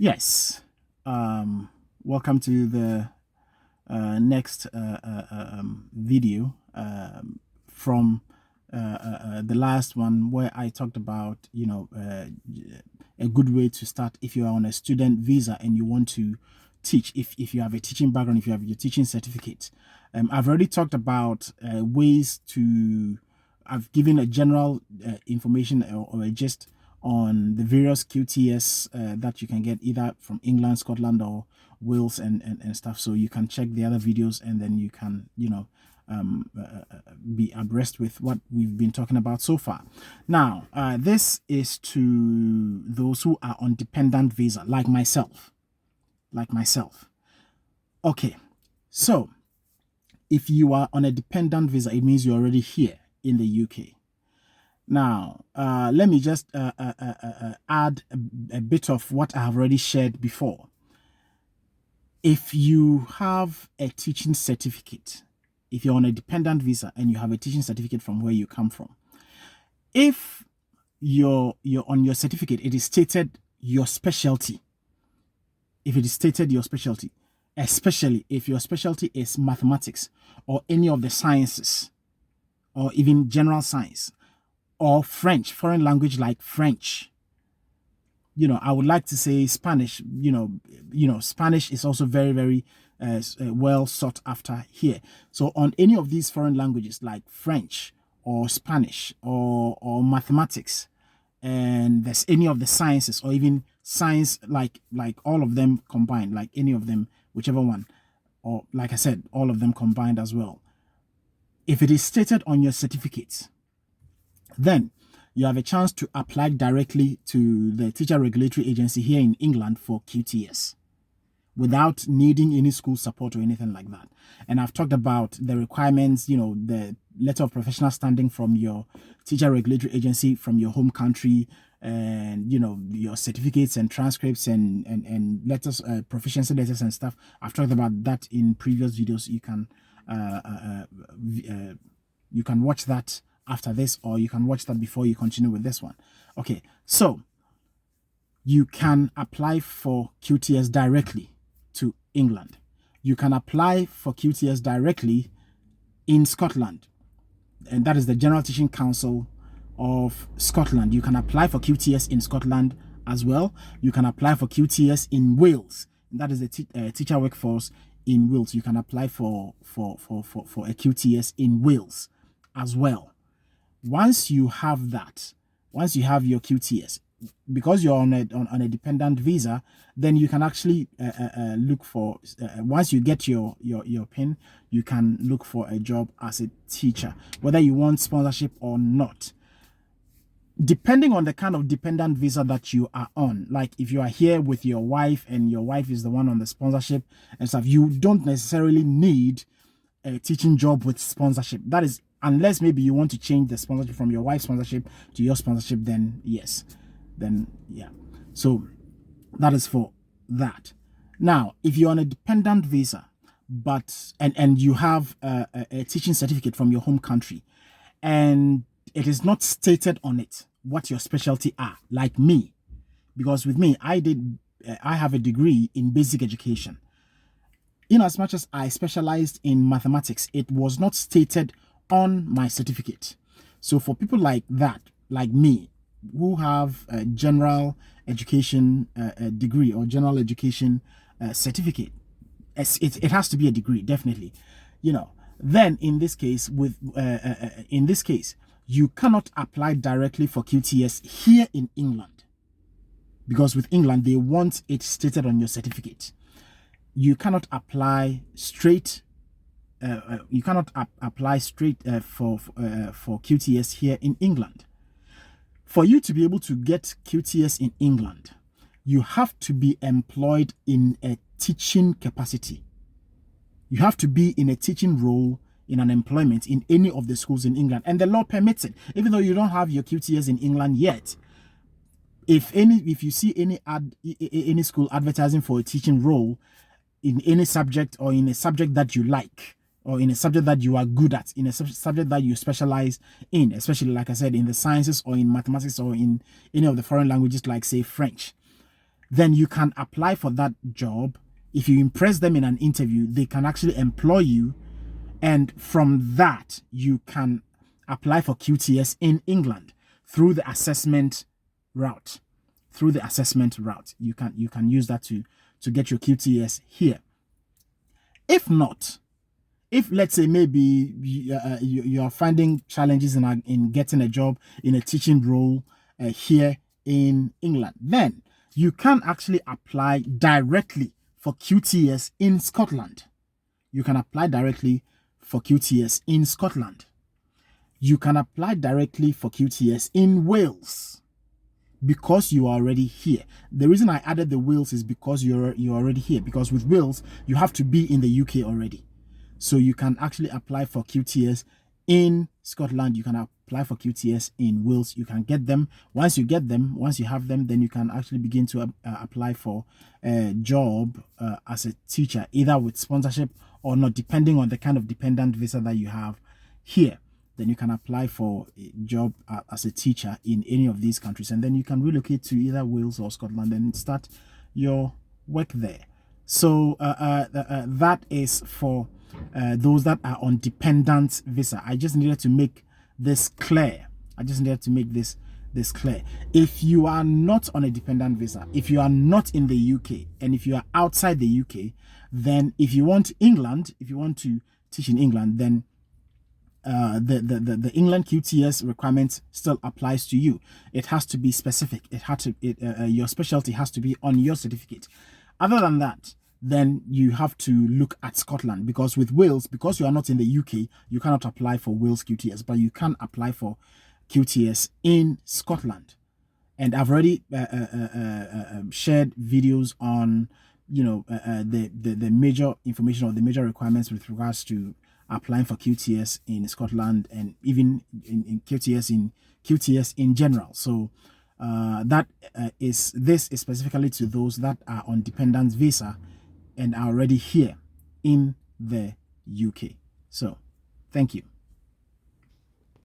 Yes. Welcome to the next video from the last one where I talked about, a good way to start if you are on a student visa and you want to teach, if you have a teaching background, if you have your teaching certificate. I've already talked about ways to, I've given a general information or a gist on the various QTS that you can get either from England, Scotland, or Wales and stuff. So you can check the other videos and then you can, be abreast with what we've been talking about so far. Now, this is to those who are on dependent visa, like myself. Okay, so if you are on a dependent visa, it means you're already here in the UK. Now, let me just add a bit of what I have already shared before. If you have a teaching certificate, if you're on a dependent visa and you have a teaching certificate from where you come from, if you're on your certificate, it is stated your specialty. If it is stated your specialty, especially if your specialty is mathematics or any of the sciences or even general science, or French, foreign language like French. I would like to say Spanish. Spanish is also very, very well sought after here. So on any of these foreign languages like French or Spanish or mathematics, and there's any of the sciences or even science like all of them combined, like any of them, whichever one, or like I said, all of them combined as well. If it is stated on your certificate, then you have a chance to apply directly to the Teacher Regulatory Agency here in England for QTS without needing any school support or anything like that. And I've talked about the requirements, the letter of professional standing from your Teacher Regulatory Agency from your home country, and your certificates and transcripts and letters, proficiency letters and stuff. I've talked about that in previous videos. You can watch that after this, or you can watch that before you continue with this one. Okay, so you can apply for QTS directly to England. You can apply for QTS directly in Scotland, and that is the General Teaching Council of Scotland. You can apply for QTS in Scotland as well. You can apply for QTS in Wales, and that is the teacher workforce in Wales. You can apply for a QTS in Wales as well. Once you have that, once you have your QTS, because you're on a dependent visa, then you can actually look for, once you get your PIN, you can look for a job as a teacher, whether you want sponsorship or not. Depending on the kind of dependent visa that you are on, like if you are here with your wife and your wife is the one on the sponsorship and stuff, you don't necessarily need a teaching job with sponsorship. That is, unless maybe you want to change the sponsorship from your wife's sponsorship to your sponsorship, then yes, then yeah. So that is for that. Now, if you're on a dependent visa, but and you have a teaching certificate from your home country, and it is not stated on it what your specialty are, like me, because with me, I have a degree in basic education. In as much as I specialized in mathematics, it was not stated on my certificate. So for people like that, like me, who have a general education degree or general education certificate, it has to be a degree, definitely. Then in this case, you cannot apply directly for QTS here in England, because with England they want it stated on your certificate. You cannot apply straight. For QTS here in England. For you to be able to get QTS in England, you have to be employed in a teaching capacity. You have to be in a teaching role in an employment in any of the schools in England, and the law permits it. Even though you don't have your QTS in England yet, if you see any school advertising for a teaching role in any subject, or in a subject that you like, or in a subject that you are good at, in a subject that you specialize in, especially like I said, in the sciences or in mathematics or in any of the foreign languages like say French, then you can apply for that job. If you impress them in an interview, they can actually employ you. And from that, you can apply for QTS in England through the assessment route. Through the assessment route, you can use that to get your QTS here. If not, if let's say maybe you are finding challenges in getting a job in a teaching role here in England, then you can actually apply directly for QTS in Scotland. You can apply directly for QTS in Scotland. You can apply directly for QTS in Wales because you are already here. The reason I added the Wales is because you're already here. Because with Wales, you have to be in the UK already. So you can actually apply for QTS in Scotland. You can apply for QTS in Wales. You can get them. Once you get them, once you have them, then you can actually begin to apply for a job as a teacher, either with sponsorship or not, depending on the kind of dependent visa that you have here. Then you can apply for a job as a teacher in any of these countries, and then you can relocate to either Wales or Scotland and start your work there. So that is for those that are on dependent visa. I just needed to make this clear. Clear. If you are not on a dependent visa, if you are not in the UK, and if you are outside the UK, then if you want England, if you want to teach in England, then the England QTS requirement still applies to you. It has to be specific. Your specialty has to be on your certificate. Other than that, then you have to look at Scotland, because with Wales, because you are not in the UK, you cannot apply for Wales QTS, but you can apply for QTS in Scotland. And I've already shared videos on, the major information or the major requirements with regards to applying for QTS in Scotland, and even in QTS in general. So this is specifically to those that are on dependent visa and are already here in the UK. So thank you.